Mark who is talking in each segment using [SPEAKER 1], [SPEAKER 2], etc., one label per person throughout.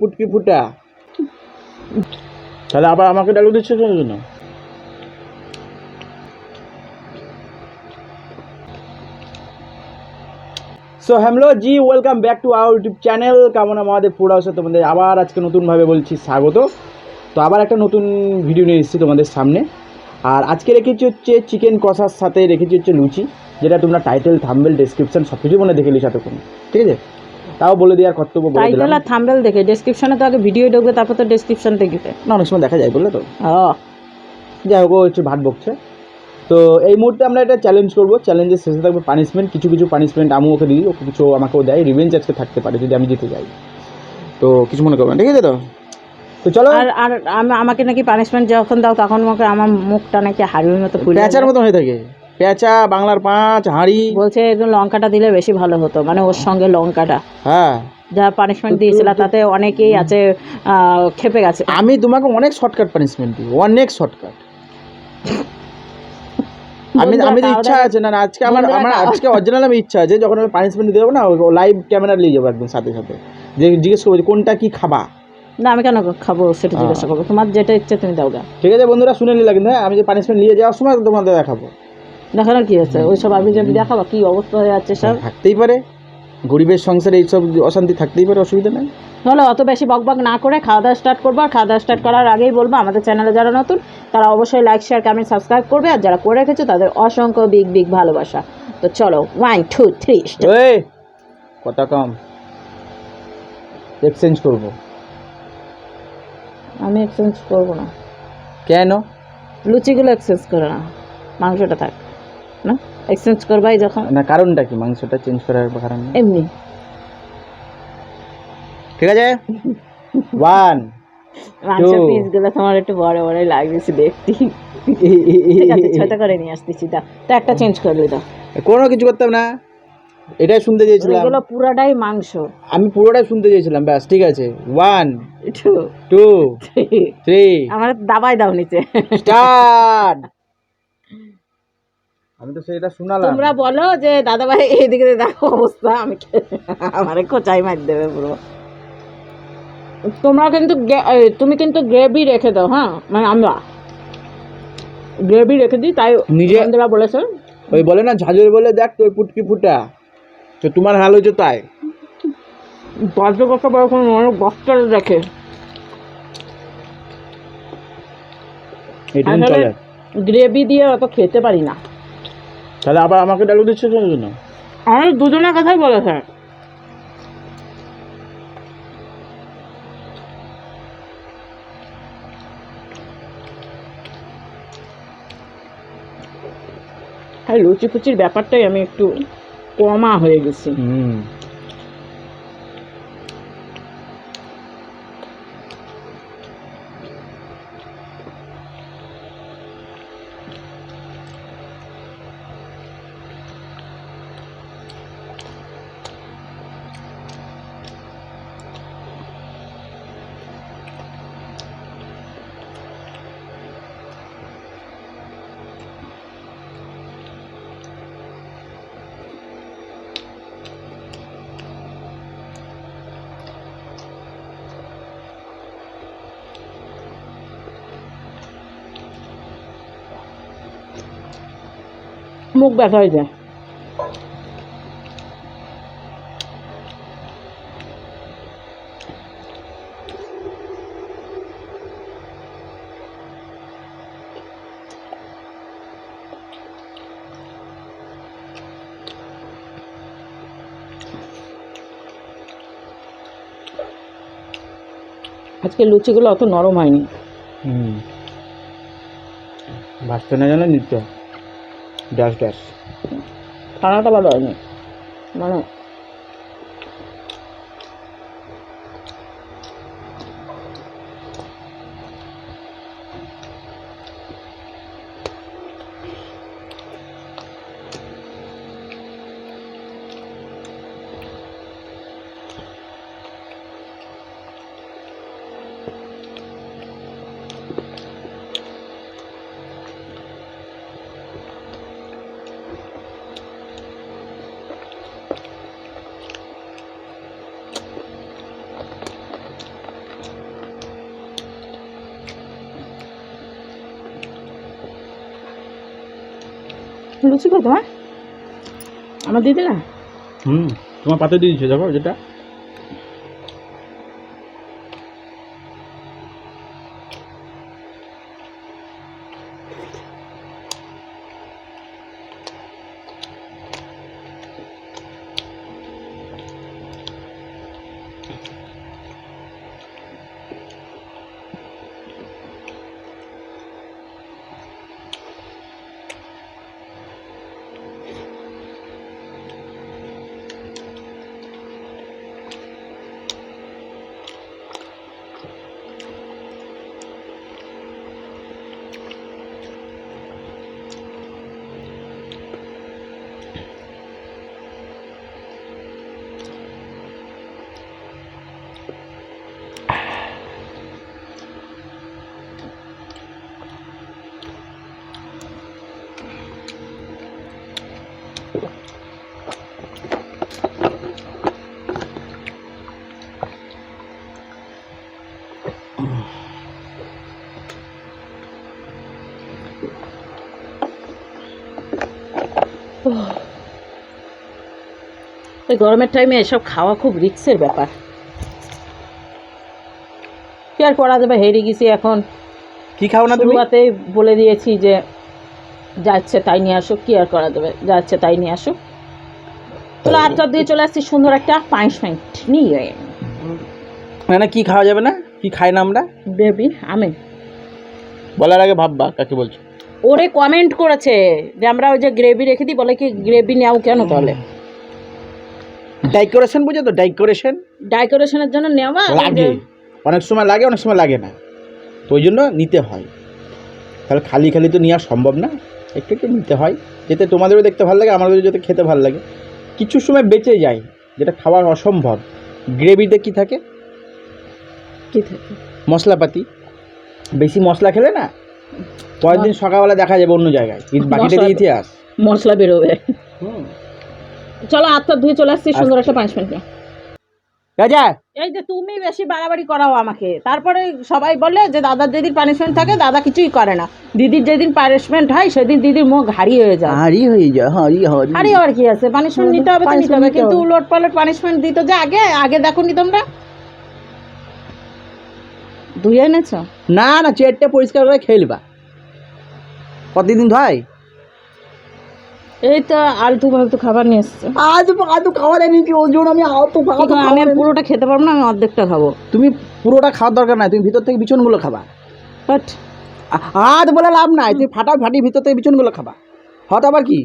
[SPEAKER 1] পুটকি ফুটা। তাহলে আবার আমাকে ডায়লগ দিচ্ছ কেন? So hello G, welcome back to our YouTube channel কামনা মহাদেব ফুড হাউসে তোমাদের আবার আজকে নতুনভাবে বলছি স্বাগত। তো আবার একটা নতুন ভিডিও নিয়ে এসেছি তোমাদের সামনে। আর আজকে রেখেছি হচ্ছে চিকেন কষার সাথে রেখেছি হচ্ছে লুচি, যেটা তোমরা টাইটেল থাম্বনেল ডেসক্রিপশন সব কিছু মনে দেখে নিস এতক্ষণ, ঠিক আছে? তাও বলে দেওয়ার কর্তব্য বলে দিলাম।
[SPEAKER 2] টাইটেল আর থাম্বনেল দেখে ডেসক্রিপশনে তো আগে ভিডিও ঢুকবে, তারপর তো ডেসক্রিপশন দেখবে
[SPEAKER 1] না, অনেক সময় দেখা যায় বললে তো।
[SPEAKER 2] ও
[SPEAKER 1] যাই হোক, ও হচ্ছে ভাট বকছে। তো এই মুহূর্তে আমরা এটা চ্যালেঞ্জ করবো, চ্যালেঞ্জের শেষে থাকবে পানিশমেন্ট। কিছু কিছু পানিশমেন্ট আমি ওকে দিই, ও কিছু আমাকেও দেয়। রিভেঞ্জ আজকে থাকতে পারে যদি আমি জিতে যাই, তো কিছু মনে করবেন, ঠিক আছে? তো চলো।
[SPEAKER 2] আর আর আমাকে নাকি পানিশমেন্ট যখন দাও তখন আমাকে আমার মুখটা নাকি হাড়ির মতো ফুলে
[SPEAKER 1] প্যাঁচার মতো হয়ে থাকে। প্যাঁচা, বাংলার পাঁচ, হাঁড়ি।
[SPEAKER 2] বলছে একটু লঙ্কাটা দিলে বেশি ভালো হতো, মানে ওর সঙ্গে লঙ্কাটা
[SPEAKER 1] হ্যাঁ,
[SPEAKER 2] যা পানিশমেন্ট দিয়েছিল তাতে অনেকেই আছে খেপে গেছে।
[SPEAKER 1] আমি তোমাকে অনেক শর্টকাট পানিশমেন্ট দিই, অনেক শর্টকাট। আমি আমি ইচ্ছা আছে না আজকে আমার আজকে অরিজিনাল আমি ইচ্ছা আছে, যখন আমি পানিশমেন্ট দিতে যাবো না, লাইভ ক্যামেরা নিয়ে যাবো একদম সাথে সাথে, যে জিজ্ঞেস করবো যে কোনটা কি খাবা।
[SPEAKER 2] না, আমি কেন খাবো সেটা জিজ্ঞাসা করবো, তোমার যেটা ইচ্ছে তুমি দাও গা।
[SPEAKER 1] ঠিক আছে বন্ধুরা, শুনে নিলে কিন্তু, হ্যাঁ, আমি যে পানিশমেন্ট নিয়ে যাওয়ার সময় তোমাদের দেখাবো।
[SPEAKER 2] দেখানোর কি আছে? ওই সব আমি যদি দেখাবো কি অবস্থা হয়ে যাচ্ছে সব।
[SPEAKER 1] থাকতেই পারে, গরিবের সংসারে এইসব অশান্তি থাকতেই পারে, অসুবিধা নেই।
[SPEAKER 2] তাহলে অত বেশি বকবক না করে খাওয়া দাওয়া স্টার্ট করবো। আর খাওয়া দাওয়া স্টার্ট করার আগেই বলবো, আমাদের চ্যানেলে যারা নতুন তারা অবশ্যই লাইক শেয়ার কমেন্ট সাবস্ক্রাইব করবে, আর যারা করে রেখেছো তাদের অসংখ্য বিগ বিগ ভালোবাসা। তো চলো 1 2 3
[SPEAKER 1] ওই কথা কম, এক্সচেঞ্জ করবো।
[SPEAKER 2] আমি এক্সচেঞ্জ করবো না।
[SPEAKER 1] কেন?
[SPEAKER 2] লুচিগুলো এক্সচেঞ্জ করো না, মাংসটা থাক না। এক্সচেঞ্জ করবাই যখন,
[SPEAKER 1] না, কারণটা কি মাংসটা চেঞ্জ করার কারণ?
[SPEAKER 2] এমনি।
[SPEAKER 1] ঠিক আছে, 1
[SPEAKER 2] মাংসের
[SPEAKER 1] 2
[SPEAKER 2] পিসগুলো তোমার একটু বড় বড় লাগছে দেখতে। ঠিক আছে, ছোট করে নিয়ে আসতেছি। দাও তো, একটা চেঞ্জ করলে দাও।
[SPEAKER 1] কোনো কিছু করতাম না, এটাই শুনতে চেয়েছিলাম।
[SPEAKER 2] এগুলো পুরাটাই মাংস।
[SPEAKER 1] আমি পুরোটাই শুনতে চেয়েছিলাম, ব্যাস। ঠিক আছে, 1
[SPEAKER 2] 2
[SPEAKER 1] 2 3
[SPEAKER 2] আমার দাবাই দাও নিচে।
[SPEAKER 1] স্টার্ট। আমি তো সেটা শুনালাম।
[SPEAKER 2] তোমরা বলো যে দাদা ভাই এইদিকে দেখো অবস্থা, আমি আমারে কোচাই মার দেবে পুরো। তোমরা কিন্তু তুমি কিন্তু গ্রেভি রেখে দাও, হ্যাঁ, মানে আমরা গ্রেভি রেখে দিই, তাই
[SPEAKER 1] নিজে
[SPEAKER 2] বন্ধুরা বলেছে।
[SPEAKER 1] ওই বলে না, ঝাঁঝর বলে দেখ তোর পুটকি ফুটা, তো তোমার হাল হয়েছে তাই।
[SPEAKER 2] বজ্র কথা বড় কোনো বস্তার দেখে
[SPEAKER 1] এটা চলে।
[SPEAKER 2] গ্রেভি দিয়ে অত খেতে পারি না।
[SPEAKER 1] তাহলে আবার আমাকে ডায়লগ দিচ্ছ কেন?
[SPEAKER 2] আমি দুজনের কথাই বলেছে। হ্যাঁ, লুচি ফুচির ব্যাপারটাই আমি একটু কমা হয়ে গেছি। মুখ ব্যথা হয়ে যায়। আজকে লুচিগুলো অত নরম হয়নি।
[SPEAKER 1] ভাজতে না জানো নিতে ড্যাশ ড্যাশ।
[SPEAKER 2] ছানাটা ভালো হয়নি, মানে লুচি খাই তোমার আমার দিদি না
[SPEAKER 1] তোমার পাতে দিয়ে দিচ্ছে দেখো যেটা
[SPEAKER 2] এই গরমের টাইমে এসব খাওয়া খুব রিস্কের ব্যাপার কি আর করা যাবে হেরে গেছি এখন
[SPEAKER 1] কি খাও না তুমি
[SPEAKER 2] শুরুতেই বলে দিয়েছি যে যা ইচ্ছে তাই নিয়ে আসো কি আর করা যাবে যা ইচ্ছে তাই নিয়ে আসো চলো আটটা দিয়ে চলে আসছি সুন্দর একটা পানিশমেন্ট নিয়ে
[SPEAKER 1] মানে কি খাওয়া যাবে না কি খাই না আমরা
[SPEAKER 2] বেবি আমি
[SPEAKER 1] বলার আগে ভাববা কাকে বলছো
[SPEAKER 2] ওরে কমেন্ট করেছে যে আমরা ওই যে গ্রেভি রেখে দিই বলে কি গ্রেভি নেও কেন তাহলে
[SPEAKER 1] ডেকোরেশন বুঝো তো ডেকোরেশন
[SPEAKER 2] ডেকোরেশনের জন্য নেওয়া
[SPEAKER 1] লাগে অনেক সময় লাগে অনেক সময় লাগে না তো ওই জন্য নিতে হয় তাহলে খালি খালি তো নেওয়া সম্ভব না একটু একটু নিতে হয় যেতে তোমাদেরও দেখতে ভালো লাগে আমাদেরও যাতে খেতে ভালো লাগে কিছু সময় বেঁচে যায় যেটা খাওয়া অসম্ভব গ্রেভিতে কি থাকে
[SPEAKER 2] কি থাকে
[SPEAKER 1] মশলাপাতি বেশি মশলা খেলে না পরের দিন সকালবেলা দেখা যাবে অন্য জায়গায় বাকিটা দিয়ে ইতিহাস
[SPEAKER 2] মশলা বেরোবে চলো আটটা ধুয়ে চলে আসছি সুন্দর একটা পানিশমেন্ট নিয়ে
[SPEAKER 1] রাজা
[SPEAKER 2] এই যে তুমি বেশি বাড়াবাড়ি করাও আমাকে তারপরে সবাই বলে যে দাদার যেদিন পানিশমেন্ট থাকে দাদা কিছুই করে না দিদির যেদিন পানিশমেন্ট হয় সেদিন দিদির মুখ হারি হয়ে যায়
[SPEAKER 1] হারি হয়ে যায় হারি হারি
[SPEAKER 2] হারি আর কি আছে পানিশমেন্ট নিতে হবে তো নিতে হবে কিন্তু উলট পালট পানিশমেন্ট দিত যে আগে আগে দেখো নি তোমরা ধুয়ে এনেছো
[SPEAKER 1] না না চেয়ারটা পরিষ্কার করে খেলবা প্রতিদিন ধয়
[SPEAKER 2] এই তো আলতু ফালতু খাবার নিয়ে এসছে
[SPEAKER 1] আজ খাওয়ার এনেছি ওর জন্য আমি
[SPEAKER 2] আমি পুরোটা খেতে পারবো না আমি অর্ধেকটা খাবো
[SPEAKER 1] তুমি পুরোটা খাওয়ার দরকার নাই তুমি ভিতর থেকে বিচনগুলো খাবা
[SPEAKER 2] বাট
[SPEAKER 1] আজ বলে লাভ নাই তুমি ফাটাফাটি ভিতর থেকে বিচনগুলো খাবা হঠাৎ আবার কি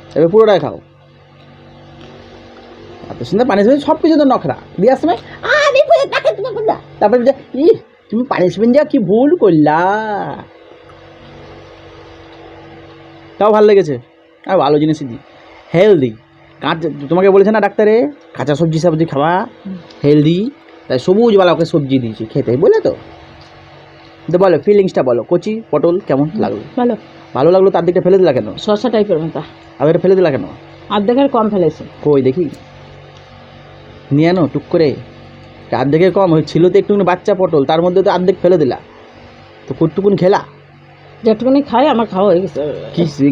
[SPEAKER 1] এবার পুরোটাই খাও এত সুন্দর পানিশমেন্ট সব কিছু তো নখরা দিয়ে সময় তারপরে ই তুমি পানিশমেন্ট যা কি ভুল করলা তাও ভালো লেগেছে আর ভালো জিনিসই দিই হেলদি কাঁচা তোমাকে বলেছে না ডাক্তারে কাঁচা সবজি সবজি খাওয়া হেলদি তাই সবুজওয়ালা ওকে সবজি দিয়েছি খেতে বুঝলে তো বলো ফিলিংসটা বলো কচি পটল কেমন লাগলো
[SPEAKER 2] ভালো
[SPEAKER 1] ভালো লাগলো তার দিকটা ফেলে দিলা কেন
[SPEAKER 2] শসা টাইপের মতো
[SPEAKER 1] আবার এটা ফেলে দিলা কেন
[SPEAKER 2] অর্ধেকের কম ফেলেছে
[SPEAKER 1] কই দেখি নিয়ে আনো টুক করে অর্ধেকের কম ছিল তো একটু বাচ্চা পটল তার মধ্যে তো অর্ধেক ফেলে দিলা তো কটুকুন খেলা
[SPEAKER 2] যেটুকুনি খাই আমার খাওয়া হয়ে গেছে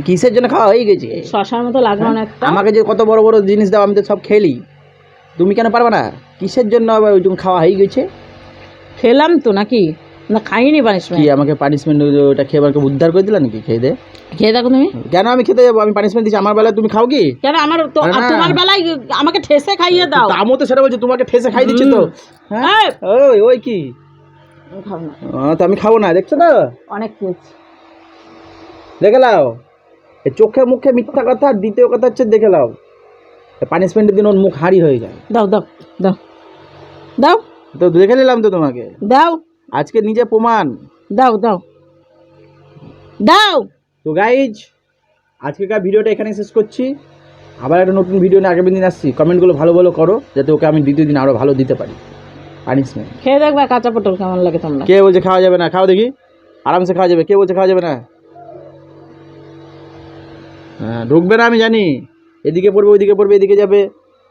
[SPEAKER 1] কিসের জন্য খাওয়া হয়ে গেছে
[SPEAKER 2] শশার মতো লাগলো না একটা
[SPEAKER 1] আমাকে যে কত বড় বড় জিনিস দাও আমি তো সব খেলি তুমি কেন পারবে না কিসের জন্য আবার ওইটুকু খাওয়া হয়ে গেছে
[SPEAKER 2] খেলাম তো নাকি না খাইনি পানিশমেন্ট
[SPEAKER 1] কি আমাকে পানিশমেন্ট ওটা খেয়ে আমাকে উদ্ধার করে দিলা নাকি খেয়ে দে
[SPEAKER 2] খেয়ে দেখো তুমি
[SPEAKER 1] কেন আমি খেতে যাবো আমি পানিশমেন্ট দিচ্ছি আমার বেলায় তুমি খাও কি
[SPEAKER 2] কেন আমার তো
[SPEAKER 1] না।
[SPEAKER 2] তোমার বেলায় আমাকে ঠেসে খাইয়ে দাও
[SPEAKER 1] আমও তো সেটা বলছি তোমাকে ঠেসে খাই দিচ্ছি তো হ্যাঁ ওই ওই কি
[SPEAKER 2] আমি খাবো না
[SPEAKER 1] তো আমি খাবো না দেখছো তো
[SPEAKER 2] অনেক খেয়েছি
[SPEAKER 1] দেখে লাও এই চোখে মুখে মিথ্যা কথা আর দ্বিতীয় কথা হচ্ছে দেখে লাও পানিশমেন্টের দিন ওর মুখ হাঁড়ি হয়ে যায়
[SPEAKER 2] দাও দাও দাও দাও
[SPEAKER 1] তো দেখে নিলাম তো তোমাকে
[SPEAKER 2] দাও
[SPEAKER 1] আজকে নিজে প্রমাণ
[SPEAKER 2] দাও দাও দাও
[SPEAKER 1] তো গাইজ আজকেকার ভিডিওটা এখানে শেষ করছি আবার একটা নতুন ভিডিও নিয়ে আগামী দিন আসছি কমেন্টগুলো ভালো ভালো করো যাতে ওকে আমি দ্বিতীয় দিন আরও ভালো দিতে পারি পানিশমেন্ট
[SPEAKER 2] খেয়ে দেখবা কাঁচা পটল কেমন লাগে তোমরা
[SPEAKER 1] কে বলছে খাওয়া যাবে না খাও দেখি আরামসে খাওয়া যাবে কে বলছে খাওয়া যাবে না হ্যাঁ ঢুকবে না আমি জানি এদিকে পড়বে ওইদিকে পড়বে এদিকে যাবে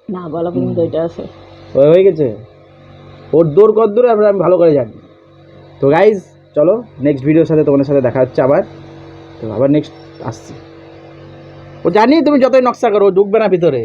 [SPEAKER 2] না বলো কিন্তু এটা আছে
[SPEAKER 1] হয়ে গেছে ওর দৌড় কত দূর আমি ভালো করে জানি তো গাইজ চলো নেক্সট ভিডিওর সাথে তোমাদের সাথে দেখা হচ্ছে আবার। তো আবার নেক্সট আসছি। ও জানি তুমি যতই নকশা করো ও ঢুকবে না ভিতরে।